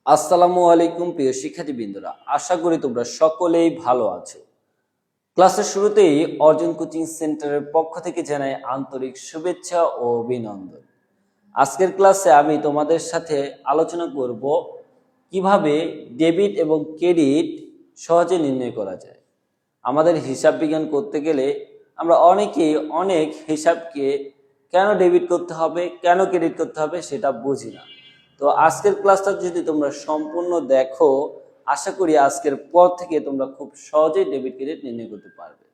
আসসালামু আলাইকুম প্রিয় শিক্ষার্থীবৃন্দরা, আশা করি তোমরা সকলেই ভালো আছো। ক্লাসের শুরুতেই অর্জন কোচিং সেন্টারের পক্ষ থেকে জানাই আন্তরিক শুভেচ্ছা ও অভিনন্দন। আজকের ক্লাসে আমি তোমাদের সাথে আলোচনা করব কিভাবে ডেবিট এবং ক্রেডিট সহজে নির্ণয় করা যায়। আমাদের হিসাব বিজ্ঞান করতে গেলে আমরা অনেকেই অনেক হিসাবকে কেন ডেবিট করতে হবে, কেন ক্রেডিট করতে হবে সেটা বুঝি না। তো আজকের ক্লাসটা যদি তোমরা সম্পূর্ণ দেখো, আশা করি আজকের পর থেকে তোমরা খুব সহজেই ডেবিট ক্রেডিট নির্ণয় করতে পারবে।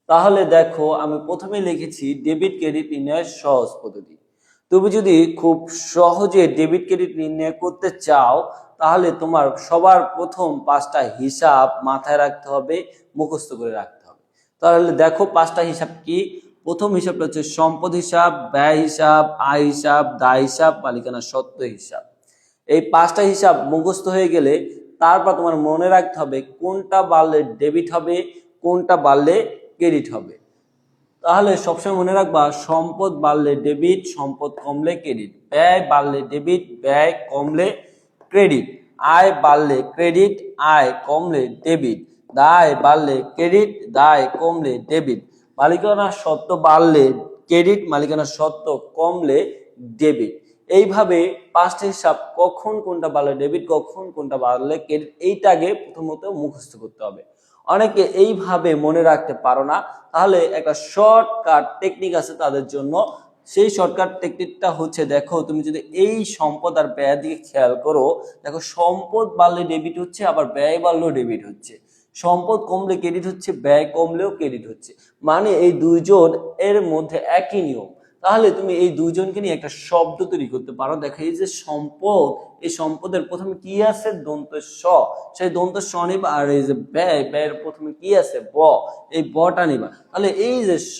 তাহলে দেখো, আমি প্রথমে লিখেছি ডেবিট ক্রেডিট নির্ণয়ের সহজ পদ্ধতি। তুমি যদি খুব সহজে ডেবিট ক্রেডিট নির্ণয় করতে চাও, তাহলে তোমার সবার প্রথম 5টা হিসাব মাথায় রাখতে হবে, মুখস্থ করে রাখতে হবে। তাহলে দেখো 5টা হিসাব কি। প্রথম হিসাবটা হচ্ছে সম্পদ হিসাব, ব্যয় হিসাব, আয় হিসাব, দায় হিসাব, মালিকানা সত্ত্ব হিসাব। এই 5টা হিসাব মুখস্থ হয়ে গেলে তারপর তোমার মনে রাখতে হবে কোনটা বাড়লে ডেবিট হবে, কোনটা বাড়লে ক্রেডিট হবে। তাহলে সবসময় মনে রাখবা, সম্পদ বাড়লে ডেবিট, সম্পদ কমলে ক্রেডিট। ব্যয় বাড়লে ডেবিট, ব্যয় কমলে ক্রেডিট। আয় বাড়লে ক্রেডিট, আয় কমলে ডেবিট। দায় বাড়লে ক্রেডিট, দায় কমলে ডেবিট। মালিকানা সত্ত্ব বাড়লে ক্রেডিট, মালিকানা সত্ত্ব কমলে ডেবিট। এইভাবে 5টা হিসাব, কখন কোনটা বাড়লে ডেবিট, কখন কোনটা বাড়লে ক্রেডিট, এইটা আগে প্রথমত মুখস্থ করতে হবে। অনেকে এইভাবে মনে রাখতে পারো না, তাহলে একটা শর্টকাট টেকনিক আছে তাদের জন্য। সেই শর্টকাট টেকনিকটা হচ্ছে, দেখো তুমি যদি এই সম্পদ আর ব্যয়ের দিকে খেয়াল করো, দেখো সম্পদ বাড়লে ডেবিট হচ্ছে, আবার ব্যয় বাড়লেও ডেবিট হচ্ছে। সম্পদ কমলে ক্রেডিট হচ্ছে, ব্যয় কমলেও ক্রেডিট হচ্ছে। মানে এই দুইজন এর মধ্যে একই নিয়ম। তাহলে তুমি এই দুইজনকে নিয়ে একটা শব্দ তৈরি করতে পারো। দেখো এই যে সম্পদ, এই সম্পদের প্রথমে কি আছে? দন্ত স। সেই দন্ত স নিবা। আর এই যে ব্যয়, ব্যয়ের প্রথমে কি আছে? ব। এই বটা নিবা। তাহলে এই যে স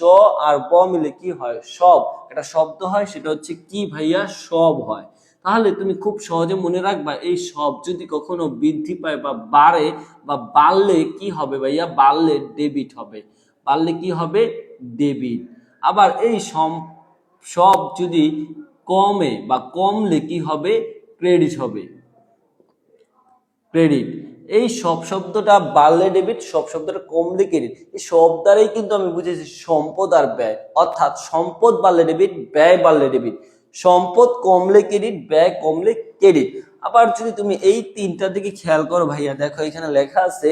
আর ব মিলে কি হয়? সব। একটা শব্দ হয়, সেটা হচ্ছে কি ভাইয়া? সব হয়। তাহলে তুমি খুব সহজে মনে রাখবা, এই সব যদি কখনো বৃদ্ধি পায় বা বাড়ে বা বাড়লে কি হবে ভাইয়া? বাড়লে ডেবিট হবে। বাড়লে কি হবে? ডেবিট। আবার এই সব যদি কমে বা কমলে কি হবে? ক্রেডিট হবে। ক্রেডিট। এই সব শব্দটা বাড়লে ডেবিট, সব শব্দটা কমলে ক্রেডিট। এই সব দ্বারাই কিন্তু আমি বুঝেছি সম্পদ আর ব্যয়। অর্থাৎ সম্পদ বাড়লে ডেবিট, ব্যয় বাড়লে ডেবিট। সম্পদ কমলে ক্রেডিট, ব্যয় কমলে ক্রেডিট। আবার যদি তুমি এই 3টার দিকে খেয়াল করো ভাইয়া, দেখো এখানে লেখা আছে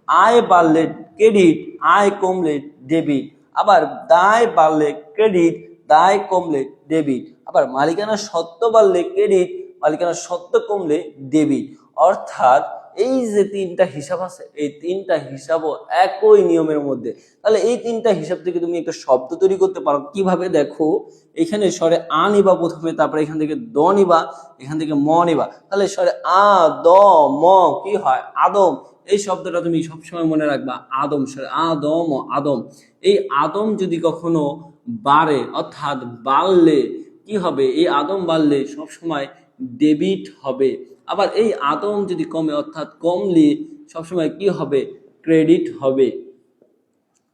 আয় বাড়লে ক্রেডিট, আয় কমলে ডেবিট। আবার দায় বাড়লে ক্রেডিট, দায় কমলে ডেবিট। আবার মালিকানা সত্ত্ব বাড়লে ক্রেডিট, মালিকানা সত্ত্ব কমলে ডেবিট। অর্থাৎ এই যে 3টা হিসাব আছে, এই 3টা হিসাবও একই নিয়মের মধ্যে। তাহলে এই 3টা হিসাব থেকে তুমি একটা শব্দ তৈরি করতে পারো। কিভাবে? দেখো এখানে স্বরে আ নিবা প্রথমে, তারপরে এখান থেকে দ নিবা, এখান থেকে ম নিবা। তাহলে স্বরে আ দ ম কি হয়? আদম। এই শব্দটা তুমি সবসময় মনে রাখবা, আদম। স্বরে আ দ ম, আদম। এই আদম যদি কখনো বাড়ে, অর্থাৎ বাড়লে কি হবে? এই আদম বাড়লে সবসময় ডেবিট হবে। আবার এই আদম যদি কমে, অর্থাৎ কমলে সবসময় কি হবে? ক্রেডিট হবে।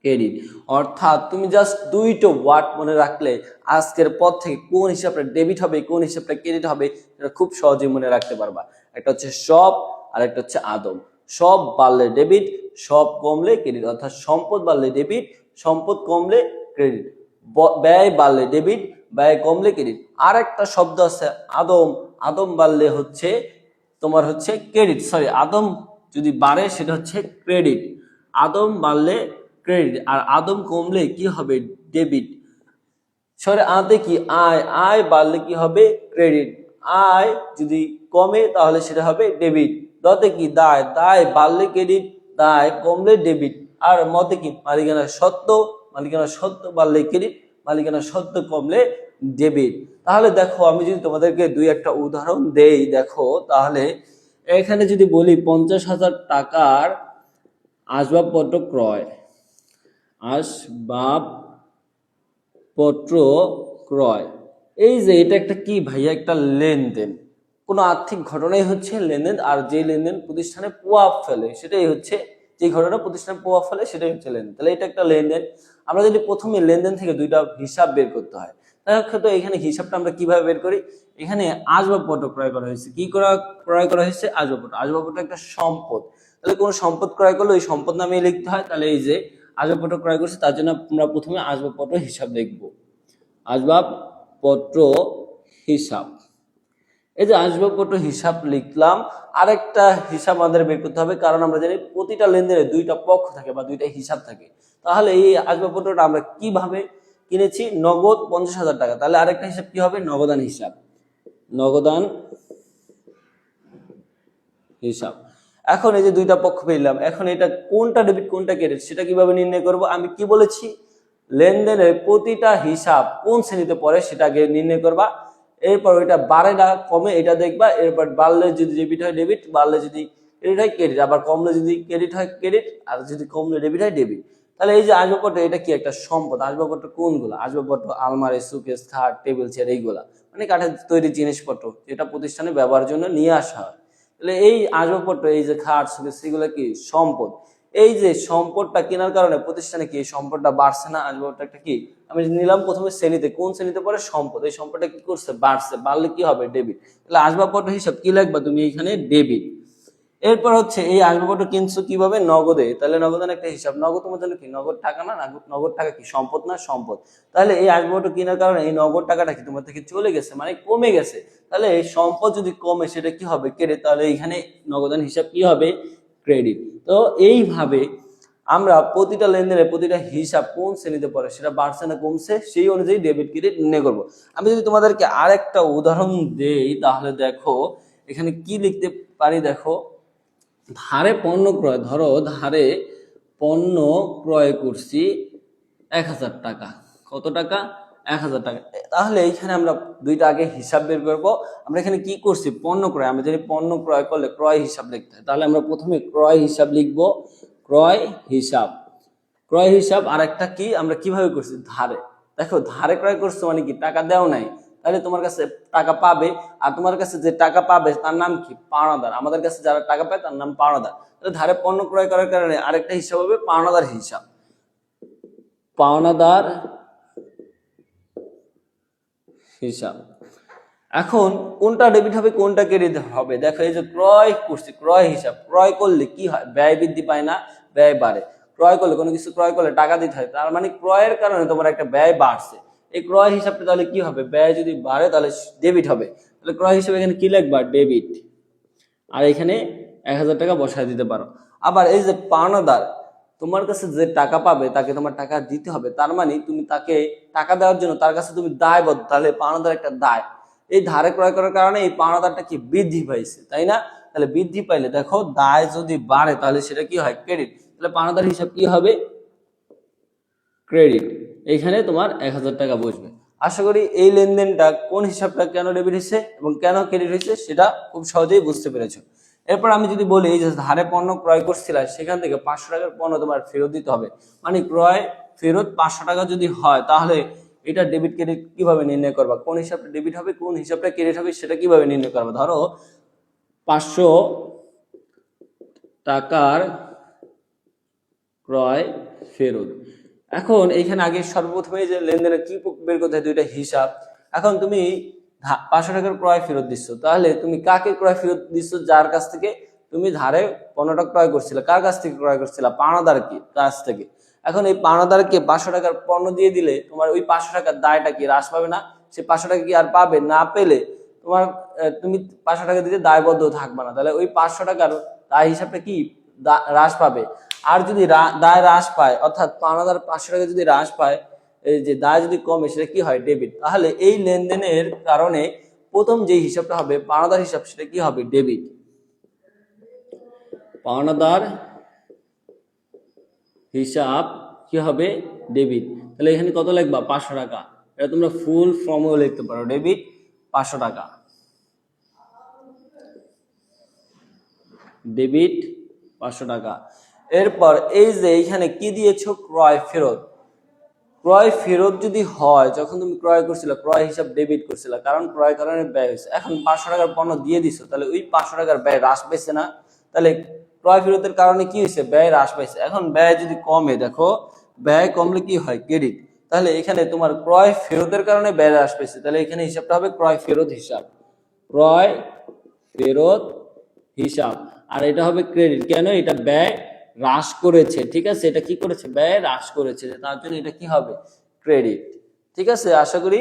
ক্রেডিট। অর্থাৎ তুমি জাস্ট 2টো ওয়ার্ড মনে রাখলে আজকের পর থেকে কোন হিসাবটা ডেবিট হবে, কোন হিসাবটা ক্রেডিট হবে, এটা খুব সহজেই মনে রাখতে পারবা। একটা হচ্ছে সব, আর একটা হচ্ছে আদম। সব বাড়লে ডেবিট, সব কমলে ক্রেডিট। অর্থাৎ সম্পদ বাড়লে ডেবিট, সম্পদ কমলে ক্রেডিট। ব্যয় বাড়লে ডেবিট, ব্যয় কমলে ক্রেডিট। আর একটা শব্দ আছে আদম। আদম বাড়লে হচ্ছে তোমার হচ্ছে ক্রেডিট। সরি, আদম যদি বাড়ে সেটা হচ্ছে ক্রেডিট। আদম বাড়লে ক্রেডিট, আর আদম কমলে কি হবে? ডেবিট। সরে আতে কি? আয়। আয় বাড়লে কি হবে? ক্রেডিট। আয় যদি কমে তাহলে সেটা হবে ডেবিট। দতে কি? দায়। দায় বাড়লে ক্রেডিট, দায় কমলে ডেবিট। আর মতে কি? মালিকানা সত্ত্ব। মালিকানা সত্ত্ব বাড়লে ক্রেডিট, মালিকানা সত্ত্ব কমলে ডেবিট। তাহলে দেখো, আমি যদি তোমাদেরকে 2-একটা উদাহরণ দেই, দেখো তাহলে এখানে যদি বলি 50,000 টাকার আসবাবপত্র ক্রয়। আসবাবপত্র ক্রয়। এই যে এটা একটা কি ভাইয়া? একটা লেনদেন। কোনো আর্থিক ঘটনাই হচ্ছে লেনদেন, আর যে লেনদেন প্রতিষ্ঠানে প্রভাব ফেলে সেটাই হচ্ছে, যে ঘটনা প্রতিষ্ঠানে প্রভাব ফেলে সেটাই হচ্ছে লেনদেন। তাহলে এটা একটা লেনদেন। আমরা যদি প্রথমে লেনদেন থেকে 2টা হিসাব বের করতে হয়, দেখো তো এখানে হিসাবটা আমরা কিভাবে বের করি। এখানে আসবাবপত্র ক্রয় করা হয়েছে, কি ক্রয় করা হয়েছে? আসবাবপত্র। আসবাবপত্র একটা সম্পদ, তাহলে কোনো সম্পদ ক্রয় করলে ওই সম্পদ নামে লিখতে হয়। তাহলে এই যে আসবাবপত্র ক্রয় করছে, তার জন্য আমরা প্রথমে আসবাবপত্র হিসাব দেখব। আসবাবপত্র হিসাব, এই যে আসবাবপত্র হিসাব লিখলাম। আরেকটা হিসাব আমাদের বের করতে হবে, কারণ আমরা জানি প্রতিটা লেনদেনে দুইটা পক্ষ থাকে বা দুইটা হিসাব থাকে। তাহলে এই আসবাবপত্রটা আমরা কিভাবে কিনেছি? নগদ 50,000 টাকা। তাহলে আরেকটা হিসাব কি হবে? নগদান হিসাব। নগদান হিসাব। এখন এই যে দুইটা পক্ষ পেলাম, এখন এটা কোনটা ডেবিট কোনটা ক্রেডিট সেটা কিভাবে নির্ণয় করব? আমি কি বলেছি? লেনদেনের প্রতিটা হিসাব কোন শ্রেণীতে পড়ে সেটা আগে নির্ণয় করবা, এরপর ওইটা বাড়ে না কমে এটা দেখবা, এরপর বাড়লে যদি ডেবিট হয় ডেবিট, বাড়লে যদি ক্রেডিট হয় ক্রেডিট, আবার কমলে যদি ক্রেডিট হয় ক্রেডিট, আর যদি কমলে ডেবিট হয় ডেবিট। তাহলে এই যে আসবাবপত্র, এটা কি একটা সম্পদ। আসবাবপত্র কোনগুলো? আসবাবপত্র আলমারি, সুকেস, খাট, টেবিল, চেয়ার, এইগুলা মানে কাঠের তৈরি জিনিসপত্র, যেটা প্রতিষ্ঠানে ব্যবহারের জন্য নিয়ে আসা হয়। তাহলে এই আসবাবপত্র, এই যে খাট, সুকেস, এগুলো কি সম্পদ। এই যে সম্পদটা কেনার কারণে প্রতিষ্ঠানে কি এই সম্পদটা বাড়ছে না? আসবাবপত্র একটা কি, আমি নিলাম প্রথমে শ্রেণীতে, কোন শ্রেণীতে পড়ে? সম্পদ। এই সম্পদটা কি করছে? বাড়ছে। বাড়লে কি হবে? ডেবিট। তাহলে আসবাবপত্র হিসাব কি লিখবা তুমি এখানে? ডেবিট। এরপর হচ্ছে এই আসবাবপত্র কিনছো কিভাবে? নগদে। তাহলে নগদান একটা হিসাব। নগদ তোমার জন্য কি? নগদ টাকা না? নগদ টাকা কি সম্পদ না? সম্পদ। তাহলে এই আসবাবপত্র কেনার কারণে এই নগদ টাকাটা কি তোমার থেকে চলে গেছে, মানে কমে গেছে। তাহলে এই সম্পদ যদি কমে সেটা কি হবে? ক্রেডিট। তাহলে এখানে নগদান হিসাব কি হবে? ক্রেডিট। তো এইভাবে আমরা প্রতিটা লেনদেনের প্রতিটা হিসাব কোন শ্রেণীতে পড়ে, সেটা বাড়ছে না কমছে, সেই অনুযায়ী ডেবিট ক্রেডিট নির্ণয় করবো। আমি যদি তোমাদেরকে আরেকটা উদাহরণ দেই, তাহলে দেখো এখানে কি লিখতে পারি। দেখো, ধারে পণ্য ক্রয়, ধরো ধারে পণ্য ক্রয় করছি 1,000 টাকা। কত টাকা? 1,000 টাকা। তাহলে এইখানে আমরা দুইটা আগে হিসাব বের করবো। আমরা এখানে কি করছি? পণ্য ক্রয়। আমরা যদি পণ্য ক্রয় করলে ক্রয় হিসাব লিখতে হয়, তাহলে আমরা প্রথমে ক্রয় হিসাব লিখবো। ক্রয় হিসাব। ক্রয় হিসাব আর একটা কি, আমরা কিভাবে করছি? ধারে। দেখো, ধারে ক্রয় করছো মানে কি? টাকা দেও নাই, তাহলে তোমার কাছে টাকা পাবে। আর তোমার কাছে যে টাকা পাবে তার নাম কি? পাওনাদার। আমাদের কাছে যারা টাকা পায় তার নাম পাওনাদার। তাহলে ধারে পণ্য ক্রয় করার কারণে আরেকটা হিসাব হবে পাওনাদার হিসাব। পাওনাদার হিসাব। এখন কোনটা ডেবিট হবে কোনটা ক্রেডিট হবে? দেখো, এই যে ক্রয় করছি, ক্রয় হিসাব। ক্রয় করলে কি হয়? ব্যয় বৃদ্ধি পায় না? ব্যয় বাড়ে। ক্রয় করলে, কোনো কিছু ক্রয় করলে টাকা দিতে হয়, তার মানে ক্রয়ের কারণে তোমার একটা ব্যয় বাড়ছে। এই ক্রয় হিসাবটা তাহলে কি হবে? ব্যয় যদি বাড়ে তাহলে ডেবিট হবে। তাহলে ক্রয় হিসাবে এখানে কি লিখবা? ডেবিট। আর এখানে 1,000 টাকা বসায় দিতে পারো। আবার এই যে পাওনাদার, তোমার কাছে যে টাকা পাবে তাকে তোমার টাকা দিতে হবে, তার মানে তুমি তাকে টাকা দেওয়ার জন্য তার কাছে তুমি দায়বদ্ধ। তাহলে পাওনাদার একটা দায়। এই ধারে ক্রয় করার কারণে এই পাওনাদারটা কি? বৃদ্ধি পাইছে, তাই না? তাহলে বৃদ্ধি পাইলে দেখো, দায় যদি বাড়ে তাহলে সেটা কি হয়? ক্রেডিট। তাহলে পাওনাদার হিসাব কি হবে? ক্রেডিট। এইখানে তোমার 1,000 টাকা বসবে। আশা করি এই লেনদেনটা কোন হিসাবটা কেন ডেবিট হয়েছে এবং কেন ক্রেডিট হয়েছে সেটা খুব সহজেই বুঝতে পেরেছো। এরপর আমি যদি বলি, এই যে ধারে পণ্য ক্রয় করছিলা, সেখান থেকে 500 টাকার পণ্য তোমার ফেরত দিতে হবে, মানে ক্রয় ফেরত 500 টাকা যদি হয়, তাহলে এটা ডেবিট ক্রেডিট কিভাবে নির্ণয় করবা? কোন হিসাবটা ডেবিট হবে কোন হিসাবটা ক্রেডিট হবে সেটা কিভাবে নির্ণয় করবা? ধরো 500 টাকার ক্রয় ফেরত। এখন এইখানে আগে সর্বপ্রথমে যে লেনদেনের কি বের করতে হয়? দুইটা হিসাব। এখন তুমি 500 টাকার ক্রয় ফেরত দিচ্ছ, তাহলে তুমি কাকে ক্রয় ফেরত দিচ্ছ? যার কাছ থেকে তুমি ধারে পণ্যটা ক্রয় করছিলে। কার কাছ থেকে ক্রয় করছিলে? পাওনাদার কি কাছ থেকে। এখন এই পাওনাদারকে 500 টাকার পণ্য দিয়ে দিলে তোমার ওই 500 টাকার দায়টা কি হ্রাস পাবে না? সে 500 টাকা কি আর পাবে? না পেলে তোমার তুমি 500 টাকা দিতে দায়বদ্ধ থাকবে না। তাহলে ওই 500 টাকার দায় হিসাবটা কি? হ্রাস পাবে। আর যদি দায় হ্রাস পায়, অর্থাৎ পাওনাদার 500 টাকা যদি হ্রাস পায়, এই যে দায় যদি কমে, সেটা কি হয়? ডেবিট। তাহলে এই লেনদেনের কারণে প্রথম যে হিসাবটা হবে পাওনাদার হিসাব, সেটা কি হবে? ডেবিট। পাওনাদার হিসাব কি হবে? ডেবিট। তাহলে এখানে কত লিখবা? 500 টাকা। এটা তোমরা ফুল ফর্মও লিখতে পারো, ডেবিট 500 টাকা। ডেবিট 500 টাকা। এরপর এই যে এইখানে কি দিয়েছো? ক্রয় ফেরত। ক্রয় ফেরত যদি হয়, যখন তুমি ক্রয় করছিলে ক্রয় হিসাব ডেবিট করছিলে, কারণ ক্রয় কারণে ব্যয় হয়েছে। এখন 500 টাকার পণ্য দিয়ে দিছো, তাহলে ওই 500 টাকার ব্যয় হ্রাস পাইছে না? তাহলে ক্রয় ফেরতের কারণে কি হয়েছে? ব্যয় হ্রাস পাইছে। এখন ব্যয় যদি কমে, দেখো ব্যয় কমলে কি হয়? ক্রেডিট। তাহলে এখানে তোমার ক্রয় ফেরতের কারণে ব্যয় হ্রাস পেয়েছে, তাহলে এখানে হিসাবটা হবে ক্রয় ফেরত হিসাব, ক্রয় ফেরত হিসাব। আর এটা হবে ক্রেডিট, কেন? এটা ব্যয় হ্রাস করেছে, ঠিক আছে, এটা কি করেছে? ব্যয় হ্রাস করেছে, তার জন্য এটা কি হবে? ক্রেডিট। ঠিক আছে, আশা করি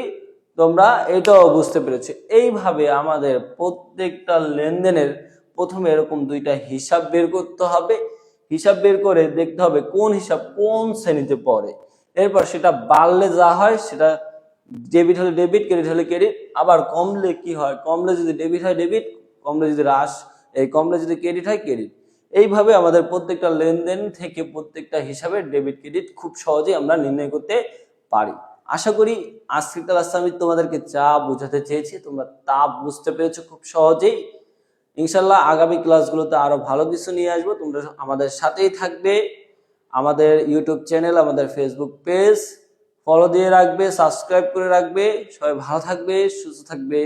তোমরা এটাও বুঝতে পেরেছো। এইভাবে আমাদের প্রত্যেকটা লেনদেনের প্রথমে এরকম দুইটা হিসাব বের করতে হবে, হিসাব বের করে দেখতে হবে কোন হিসাব কোন শ্রেণীতে পড়ে। এরপর সেটা বাড়লে যা হয় সেটা ডেবিট হলে ডেবিট, ক্রেডিট হলে ক্রেডিট। আবার কমলে কি হয়? কমলে যদি ডেবিট হয় ডেবিট, কমলে যদি কমলে যদি ক্রেডিট হয় ক্রেডিট। এইভাবে আমাদের প্রত্যেকটা লেনদেন থেকে প্রত্যেকটা হিসাবে ডেবিট ক্রেডিট খুব সহজেই আমরা নির্ণয় করতে পারি। আশা করি আজকের ক্লাসে আমি তোমাদেরকে যা বোঝাতে চেয়েছি তোমরা তা বুঝতে পেরেছো খুব সহজেই। ইনশাল্লাহ আগামী ক্লাসগুলোতে আরো ভালো কিছু নিয়ে আসবো, তোমরা আমাদের সাথেই থাকবে। আমাদের ইউটিউব চ্যানেল, আমাদের ফেসবুক পেজ ফলো দিয়ে রাখবে, সাবস্ক্রাইব করে রাখবে। সবাই ভালো থাকবে, সুস্থ থাকবে।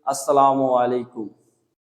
আসসালামু আলাইকুম।